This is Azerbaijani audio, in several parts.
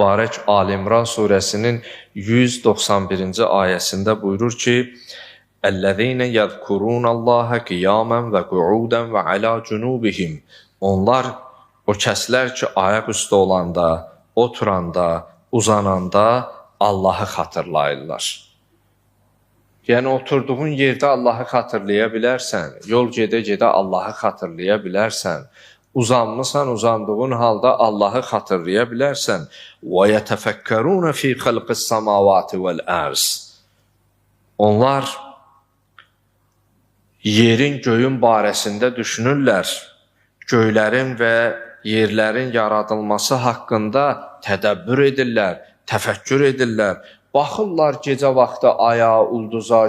mübarək Ali-İmran surəsinin 191-ci ayəsində buyurur ki, "Ellezîne yezkurûnallâhe qiyâmen ve qu'ûden ve alâ cunûbihim." Onlar o kəslər ki, ayaq üstə olanda, oturanda, uzananda Allahı xatırlayırlar. Yəni, oturduğun yerdə Allahı xatırlaya bilərsən, yol gedə-gedə Allahı xatırlaya bilərsən, uzanmısan, uzandığın halda Allahı xatırlaya bilərsən. وَيَتَفَكَّرُونَ فِي خَلْقِ السَّمَاوَاتِ وَالْأَرْضِ Onlar yerin, göyün barəsində düşünürlər. Göylərin və yerlərin yaradılması haqqında tədəbbür edirlər, təfəkkür edirlər. Baxırlar gecə vaxtı aya, ulduza,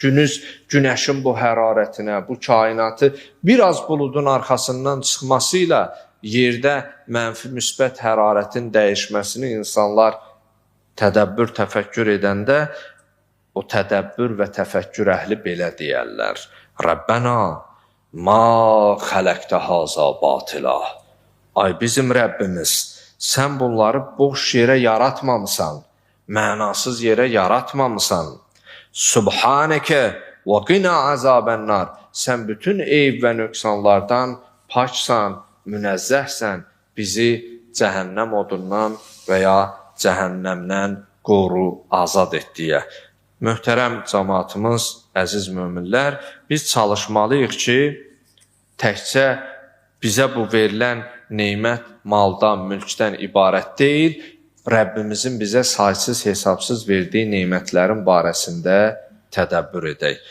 günəşin bu hərarətinə, bu kainatı biraz buludun arxasından çıxmasıyla yerdə mənfi müsbət hərarətin dəyişməsini insanlar tədəbbür, təfəkkür edəndə o tədəbbür və təfəkkür əhli belə deyərlər. Rəbbənə, ma xələqtə haza batila. Ay bizim Rəbbimiz, sən bunları boş yerə yaratmamısan, mənasız yerə yaratmamısan. Subhanəkə və qina azabənnar. Sən bütün eyb və nöqsanlardan paksan, münəzzəhsən, bizi cəhənnəm odundan və ya cəhənnəmdən qoru, azad et deyə. Möhtərəm cəmaatımız, əziz möminlər, biz çalışmalıyıq ki, təkcə bizə bu verilən neymət maldan, mülkdən ibarət deyil, Rəbbimizin bizə saysız, hesabsız verdiyi neymətlərin barəsində tədəbbür edək.